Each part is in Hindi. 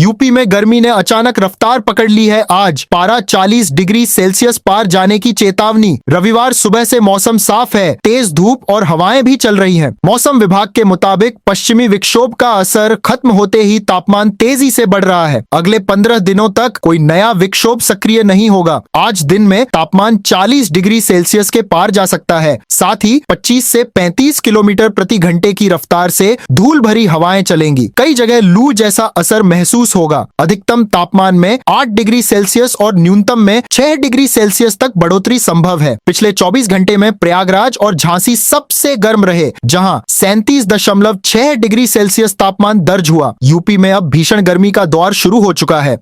यूपी में गर्मी ने अचानक रफ्तार पकड़ ली है। आज पारा 40 डिग्री सेल्सियस पार जाने की चेतावनी। रविवार सुबह से मौसम साफ है, तेज धूप और हवाएं भी चल रही हैं। मौसम विभाग के मुताबिक पश्चिमी विक्षोभ का असर खत्म होते ही तापमान तेजी से बढ़ रहा है। अगले 15 दिनों तक कोई नया विक्षोभ सक्रिय नहीं होगा। आज दिन में तापमान 40 डिग्री सेल्सियस के पार जा सकता है। साथ ही 25 से 35 किलोमीटर प्रति घंटे की रफ्तार से धूल भरी हवाएं चलेंगी। कई जगह लू जैसा असर महसूस होगा। अधिकतम तापमान में 8 डिग्री सेल्सियस और न्यूनतम में 6 डिग्री सेल्सियस तक बढ़ोतरी संभव है। पिछले 24 घंटे में प्रयागराज और झांसी सबसे गर्म रहे, जहां 37.6 डिग्री सेल्सियस तापमान दर्ज हुआ। यूपी में अब भीषण गर्मी का दौर शुरू हो चुका है।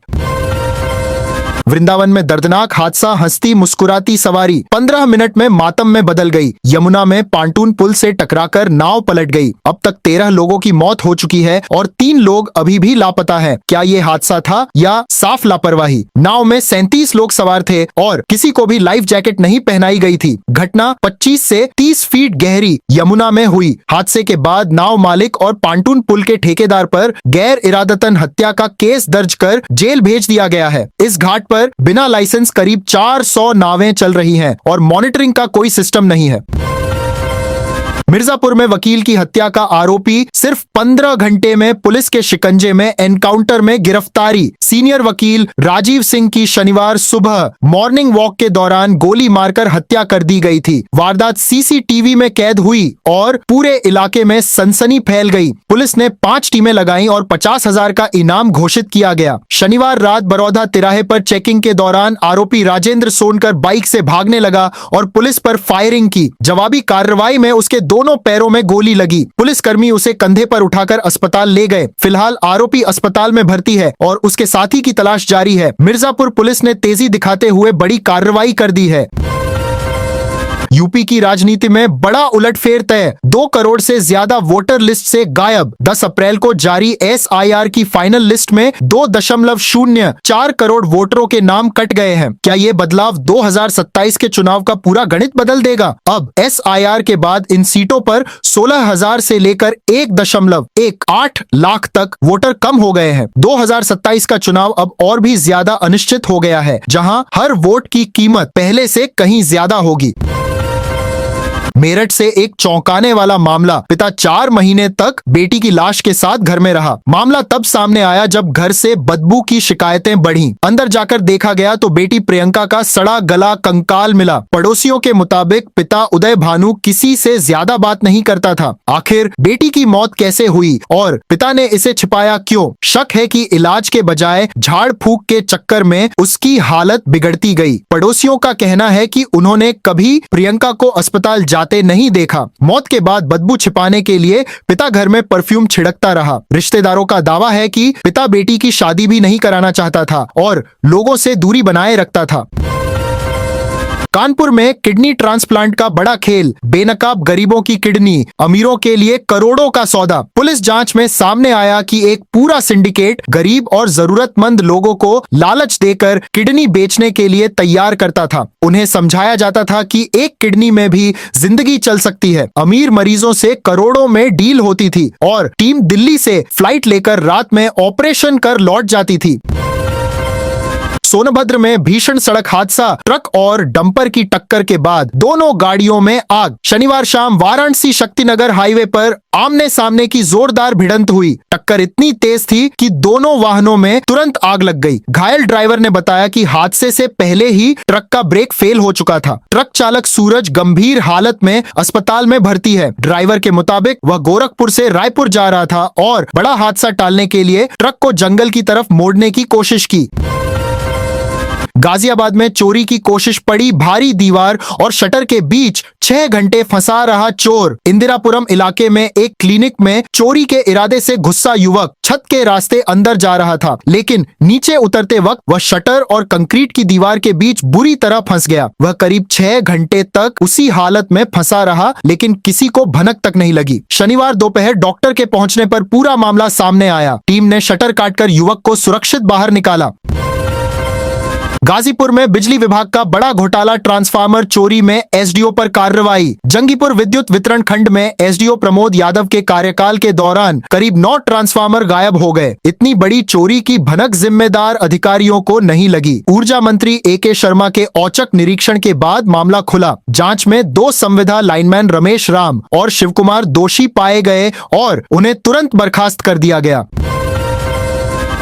वृंदावन में दर्दनाक हादसा, हंसती मुस्कुराती सवारी 15 मिनट में मातम में बदल गई। यमुना में पांटून पुल से टकराकर नाव पलट गई। अब तक 13 लोगों की मौत हो चुकी है और 3 लोग अभी भी लापता हैं। क्या ये हादसा था या साफ लापरवाही? नाव में 37 लोग सवार थे और किसी को भी लाइफ जैकेट नहीं पहनाई गई थी। घटना 25 से 30 फीट गहरी यमुना में हुई। हादसे के बाद नाव मालिक और पांटून पुल के ठेकेदार पर गैर इरादतन हत्या का केस दर्ज कर जेल भेज दिया गया है। इस घाट पर बिना लाइसेंस करीब 400 नावें चल रही हैं और मॉनिटरिंग का कोई सिस्टम नहीं है। मिर्जापुर में वकील की हत्या का आरोपी सिर्फ 15 घंटे में पुलिस के शिकंजे में, एनकाउंटर में गिरफ्तारी। सीनियर वकील राजीव सिंह की शनिवार सुबह मॉर्निंग वॉक के दौरान गोली मारकर हत्या कर दी गई थी। वारदात सीसीटीवी में कैद हुई और पूरे इलाके में सनसनी फैल गई। पुलिस ने 5 टीमें लगाई और 50,000 का इनाम घोषित किया गया। शनिवार रात बरौदा तिराहे पर चेकिंग के दौरान आरोपी राजेंद्र सोनकर बाइक से भागने लगा और पुलिस पर फायरिंग की। जवाबी कार्रवाई में उसके दोनों पैरों में गोली लगी। पुलिसकर्मी उसे कंधे पर उठाकर अस्पताल ले गए। फिलहाल आरोपी अस्पताल में भर्ती है और उसके साथी की तलाश जारी है। मिर्जापुर पुलिस ने तेजी दिखाते हुए बड़ी कार्रवाई कर दी है। यूपी की राजनीति में बड़ा उलटफेर तय। 2 करोड़ से ज्यादा वोटर लिस्ट से गायब। 10 अप्रैल को जारी SIR की फाइनल लिस्ट में 2.04 करोड़ वोटरों के नाम कट गए हैं। क्या ये बदलाव 2027 के चुनाव का पूरा गणित बदल देगा? अब SIR के बाद इन सीटों पर 16,000 से लेकर 1.18 लाख तक वोटर कम हो गए हैं। 2027 का चुनाव अब और भी ज्यादा अनिश्चित हो गया है, जहां हर वोट की कीमत पहले से कहीं ज्यादा होगी। मेरठ से एक चौंकाने वाला मामला। पिता 4 महीने तक बेटी की लाश के साथ घर में रहा। मामला तब सामने आया जब घर से बदबू की शिकायतें बढ़ीं। अंदर जाकर देखा गया तो बेटी प्रियंका का सड़ा गला कंकाल मिला। पड़ोसियों के मुताबिक पिता उदय भानु किसी से ज्यादा बात नहीं करता था। आखिर बेटी की मौत कैसे हुई और पिता ने इसे छिपाया क्यों? शक है कि इलाज के बजाय झाड़ फूक के चक्कर में उसकी हालत बिगड़ती गई। पड़ोसियों का कहना है कि उन्होंने कभी प्रियंका को अस्पताल जाते नहीं देखा। मौत के बाद बदबू छिपाने के लिए पिता घर में परफ्यूम छिड़कता रहा। रिश्तेदारों का दावा है कि पिता बेटी की शादी भी नहीं कराना चाहता था और लोगों से दूरी बनाए रखता था। कानपुर में किडनी ट्रांसप्लांट का बड़ा खेल। बेनकाब गरीबों की किडनी, अमीरों के लिए करोड़ों का सौदा। पुलिस जांच में सामने आया कि एक पूरा सिंडिकेट गरीब और जरूरतमंद लोगों को लालच देकर किडनी बेचने के लिए तैयार करता था। उन्हें समझाया जाता था कि एक किडनी में भी जिंदगी चल सकती है। अमीर मरीजों से करोड़ों में डील होती थी और टीम दिल्ली से फ्लाइट लेकर रात में ऑपरेशन कर लौट जाती थी। सोनभद्र में भीषण सड़क हादसा। ट्रक और डंपर की टक्कर के बाद दोनों गाड़ियों में आग। शनिवार शाम वाराणसी शक्तिनगर हाईवे पर आमने सामने की जोरदार भिड़ंत हुई। टक्कर इतनी तेज थी कि दोनों वाहनों में तुरंत आग लग गई। घायल ड्राइवर ने बताया कि हादसे से पहले ही ट्रक का ब्रेक फेल हो चुका था। ट्रक चालक सूरज गंभीर हालत में अस्पताल में भर्ती है। ड्राइवर के मुताबिक वह गोरखपुर से रायपुर जा रहा था और बड़ा हादसा टालने के लिए ट्रक को जंगल की तरफ मोड़ने की कोशिश की। गाजियाबाद में चोरी की कोशिश पड़ी भारी दीवार और शटर के बीच 6 घंटे फंसा रहा चोर। इंदिरापुरम इलाके में एक क्लिनिक में चोरी के इरादे से घुसा युवक छत के रास्ते अंदर जा रहा था, लेकिन नीचे उतरते वक्त वह शटर और कंक्रीट की दीवार के बीच बुरी तरह फंस गया। वह करीब 6 घंटे तक उसी हालत में फंसा रहा, लेकिन किसी को भनक तक नहीं लगी। शनिवार दोपहर डॉक्टर के पहुंचने पर पूरा मामला सामने आया। टीम ने शटर काटकर युवक को सुरक्षित बाहर निकाला। गाजीपुर में बिजली विभाग का बड़ा घोटाला, ट्रांसफार्मर चोरी में एसडीओ पर कार्रवाई। जंगीपुर विद्युत वितरण खंड में एसडीओ प्रमोद यादव के कार्यकाल के दौरान करीब 9 ट्रांसफार्मर गायब हो गए। इतनी बड़ी चोरी की भनक जिम्मेदार अधिकारियों को नहीं लगी। ऊर्जा मंत्री AK शर्मा के औचक निरीक्षण के बाद मामला खुला। जांच में 2 संविदा लाइनमैन रमेश राम और शिवकुमार दोषी पाए गए और उन्हें तुरंत बर्खास्त कर दिया गया।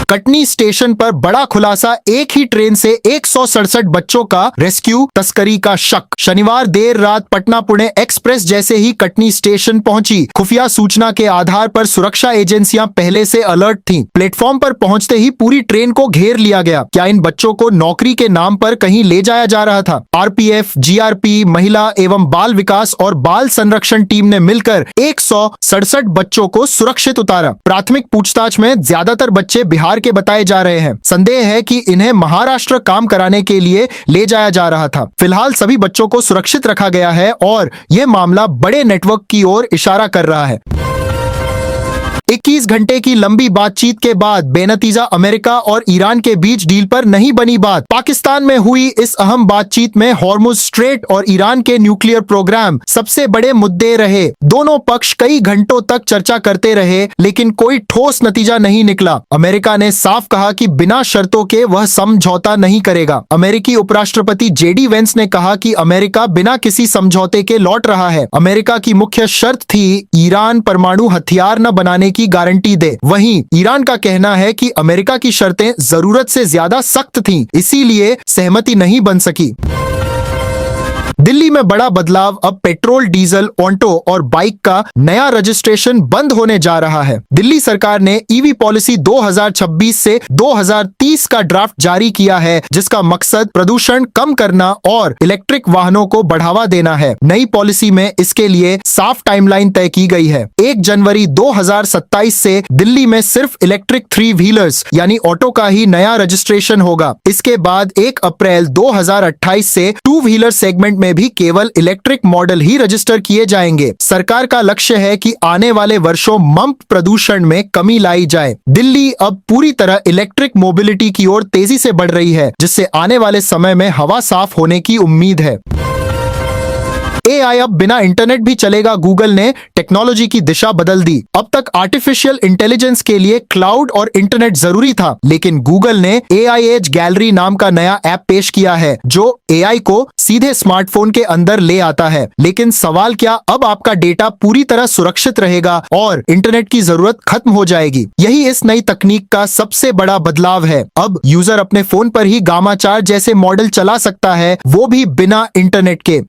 कटनी स्टेशन पर बड़ा खुलासा, एक ही ट्रेन से 167 बच्चों का रेस्क्यू, तस्करी का शक। शनिवार देर रात पटना पुणे एक्सप्रेस जैसे ही कटनी स्टेशन पहुंची, खुफिया सूचना के आधार पर सुरक्षा एजेंसियां पहले से अलर्ट थीं। प्लेटफॉर्म पर पहुंचते ही पूरी ट्रेन को घेर लिया गया। क्या इन बच्चों को नौकरी के नाम पर कहीं ले जाया जा रहा था? RPF, GRP, महिला एवं बाल विकास और बाल संरक्षण टीम ने मिलकर 167 बच्चों को सुरक्षित उतारा। प्राथमिक पूछताछ में ज्यादातर बच्चे बिहार के बताए जा रहे हैं। संदेह है कि इन्हें महाराष्ट्र काम कराने के लिए ले जाया जा रहा था। फिलहाल सभी बच्चों को सुरक्षित रखा गया है और यह मामला बड़े नेटवर्क की ओर इशारा कर रहा है। 21 घंटे की लंबी बातचीत के बाद बेनतीजा अमेरिका और ईरान के बीच डील पर नहीं बनी बात। पाकिस्तान में हुई इस अहम बातचीत में हॉर्मुज स्ट्रेट और ईरान के न्यूक्लियर प्रोग्राम सबसे बड़े मुद्दे रहे। दोनों पक्ष कई घंटों तक चर्चा करते रहे, लेकिन कोई ठोस नतीजा नहीं निकला। अमेरिका ने साफ कहा कि बिना शर्तों के वह समझौता नहीं करेगा। अमेरिकी उपराष्ट्रपति JD वेंस ने कहा कि अमेरिका बिना किसी समझौते के लौट रहा है। अमेरिका की मुख्य शर्त थी ईरान परमाणु हथियार न बनाने की गारंटी दे। वहीं ईरान का कहना है कि अमेरिका की शर्तें जरूरत से ज्यादा सख्त थीं, इसीलिए सहमति नहीं बन सकी। दिल्ली में बड़ा बदलाव, अब पेट्रोल, डीजल, ऑटो और बाइक का नया रजिस्ट्रेशन बंद होने जा रहा है। दिल्ली सरकार ने EV पॉलिसी 2026 से 2030 का ड्राफ्ट जारी किया है, जिसका मकसद प्रदूषण कम करना और इलेक्ट्रिक वाहनों को बढ़ावा देना है। नई पॉलिसी में इसके लिए साफ टाइमलाइन तय की गई है। 1 जनवरी 2027 से दिल्ली में सिर्फ इलेक्ट्रिक 3 व्हीलर्स यानी ऑटो का ही नया रजिस्ट्रेशन होगा। इसके बाद 1 अप्रैल 2028 से 2 व्हीलर सेगमेंट में भी केवल इलेक्ट्रिक मॉडल ही रजिस्टर किए जाएंगे। सरकार का लक्ष्य है कि आने वाले वर्षों में प्रदूषण में कमी लाई जाए। दिल्ली अब पूरी तरह इलेक्ट्रिक मोबिलिटी की ओर तेजी से बढ़ रही है, जिससे आने वाले समय में हवा साफ होने की उम्मीद है। AI अब बिना इंटरनेट भी चलेगा। गूगल ने टेक्नोलॉजी की दिशा बदल दी। अब तक आर्टिफिशियल इंटेलिजेंस के लिए क्लाउड और इंटरनेट जरूरी था, लेकिन गूगल ने AI एज गैलरी नाम का नया ऐप पेश किया है, जो AI को सीधे स्मार्टफोन के अंदर ले आता है। लेकिन सवाल क्या, अब आपका डेटा पूरी तरह सुरक्षित रहेगा और इंटरनेट की जरूरत खत्म हो जाएगी? यही इस नई तकनीक का सबसे बड़ा बदलाव है। अब यूजर अपने फोन पर ही गामा 4 जैसे मॉडल चला सकता है, वो भी बिना इंटरनेट के।